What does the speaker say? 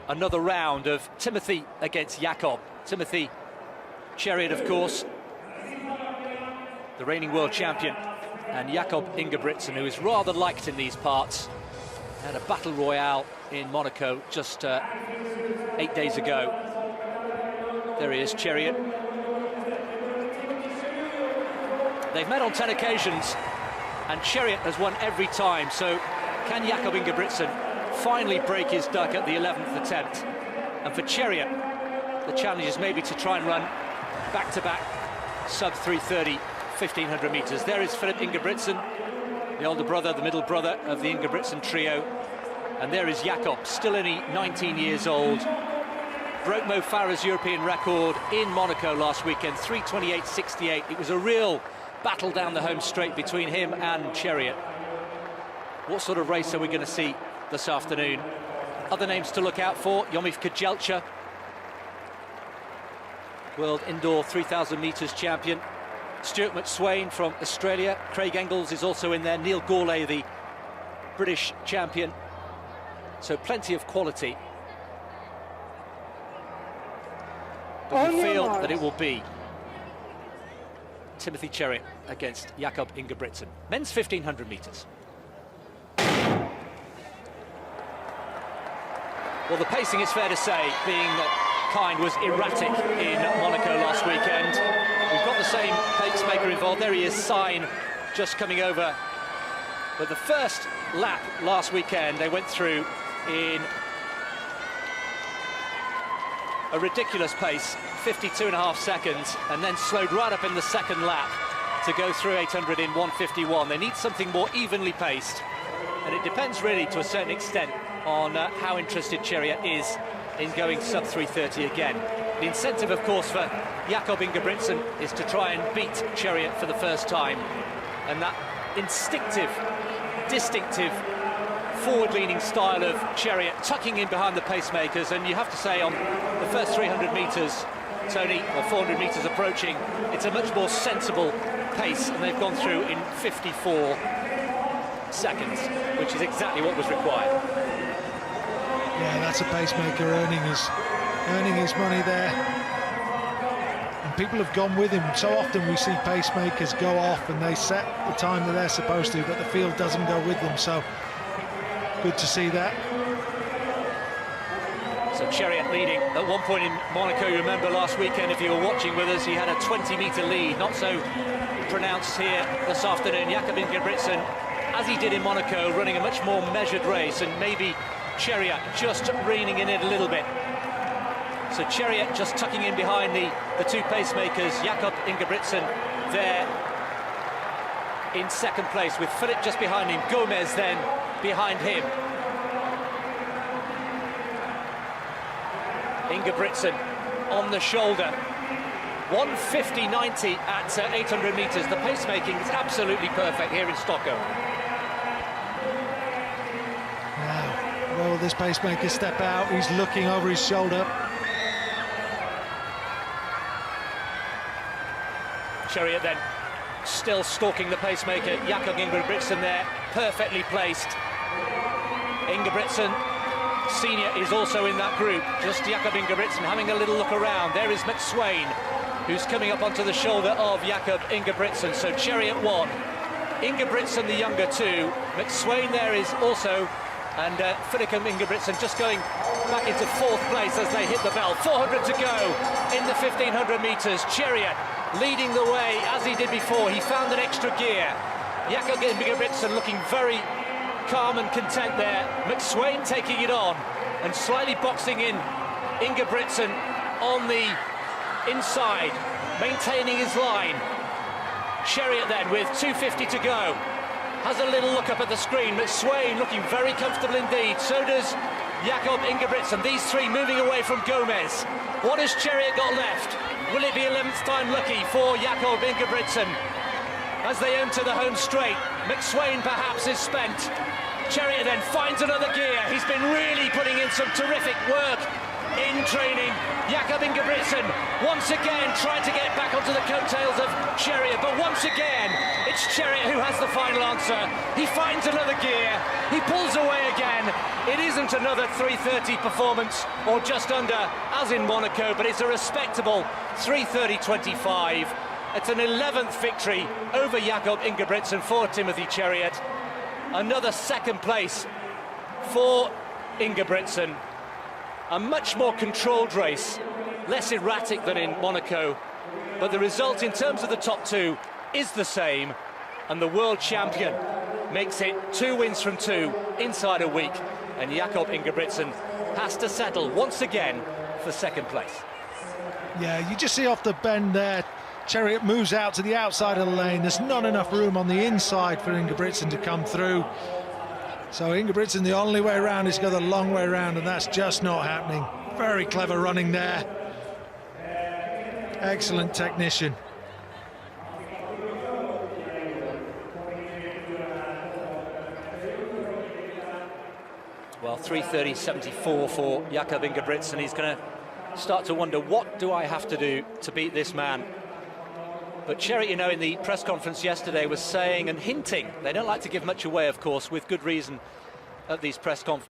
another round of Timothy against Jakob. Timothy Chariot, of course, the reigning world champion, and Jakob Ingebrigtsen, who is rather liked in these parts. Had a battle royale in Monaco just 8 days ago. There he is, Chariot. They've met on 10 occasions, and Chariot has won every time. So can Jakob Ingebrigtsen finally break his duck at the 11th attempt? And for Chariot, the challenge is maybe to try and run back-to-back sub 3:30, 1500 metres. There is Philip Ingebrigtsen, the older brother, the middle brother of the Ingebrigtsen trio. And there is Jakob, still only 19 years old. Broke Mo Farah's European record in Monaco last weekend, 3:28.68. It was a real battle down the home straight between him and Chariot. What sort of race are we going to see this afternoon? Other names to look out for: Yomif Kejelcha, world indoor 3,000 metres champion. Stuart McSwain from Australia. Craig Engels is also in there. Neil Gourlay, the British champion. So plenty of quality. But we feel that it will be Timothy Chariot against Jakob Ingebrigtsen. Men's 1500 metres. Well, the pacing, it's fair to say, being kind, was erratic in Monaco last weekend. We've got the same pacemaker involved. There he is, Sign, just coming over. But the first lap last weekend, they went through in a ridiculous pace, 52.5 seconds, and then slowed right up in the second lap to go through 800 in 1:51. They need something more evenly paced, and it depends really to a certain extent on how interested Chariot is in going sub 3:30 again. The incentive, of course, for Jakob Ingebrigtsen is to try and beat Chariot for the first time, and that instinctive, distinctive, forward-leaning style of Chariot, tucking in behind the pacemakers. And you have to say, on the first 300 metres, Tony, or 400 metres approaching, it's a much more sensible pace, and they've gone through in 54 seconds, which is exactly what was required. Yeah, that's a pacemaker earning his money there. And people have gone with him. So often we see pacemakers go off and they set the time that they're supposed to, but the field doesn't go with them. So good to see that. So Chariot leading at one point in Monaco. You remember last weekend, if you were watching with us, he had a 20-metre lead. Not so pronounced here this afternoon. Jakob Ingebrigtsen, as he did in Monaco, running a much more measured race, and maybe Chariot just reining in it a little bit. So Chariot just tucking in behind the two pacemakers. Jakob Ingebrigtsen there in second place, with Philip just behind him, Gomez then behind him. Ingebrigtsen on the shoulder. 1:50.90 at 800 metres. The pacemaking is absolutely perfect here in Stockholm. Well, this pacemaker step out, he's looking over his shoulder. Chariot then still stalking the pacemaker. Jakob Ingebrigtsen there, perfectly placed. Ingebrigtsen Senior is also in that group. Just Jakob Ingebrigtsen having a little look around. There is McSwain, who's coming up onto the shoulder of Jakob Ingebrigtsen. So Chariot 1, Ingebrigtsen the younger 2, McSwain there is also, and Philip Ingebrigtsen just going back into fourth place as they hit the bell. 400 to go in the 1500 metres. Chariot leading the way as he did before. He found an extra gear. Jakob Ingebrigtsen looking very calm and content there. McSwain taking it on and slightly boxing in Ingebrigtsen on the inside, maintaining his line. Chariot then with 2:50 to go has a little look up at the screen. McSwain looking very comfortable indeed. So does Jakob Ingebrigtsen. These three moving away from Gomez. What has Chariot got left? Will it be 11th time lucky for Jakob Ingebrigtsen as they enter the home straight? McSwain perhaps is spent. Chariot then finds another gear. He's been really putting in some terrific work in training. Jakob Ingebrigtsen once again trying to get back onto the coattails of Chariot, but once again it's Chariot who has the final answer. He finds another gear, he pulls away again. It isn't another 3:30 performance, or just under, as in Monaco, but it's a respectable 3:30.25. It's an 11th victory over Jakob Ingebrigtsen for Timothy Chariot. Another second place for Ingebrigtsen. A much more controlled race, less erratic than in Monaco, but the result in terms of the top two is the same, and the world champion makes it 2 wins from 2 inside a week, and Jakob Ingebrigtsen has to settle once again for second place. Yeah, you just see off the bend there, Chariot moves out to the outside of the lane. There's not enough room on the inside for Ingebrigtsen to come through. So Ingebrigtsen, the only way around is to go the long way around, and that's just not happening. Very clever running there. Excellent technician. Well, 3:30.74 for Jakob Ingebrigtsen. He's going to start to wonder, what do I have to do to beat this man? But Chariot, you know, in the press conference yesterday was saying and hinting, they don't like to give much away, of course, with good reason at these press conferences.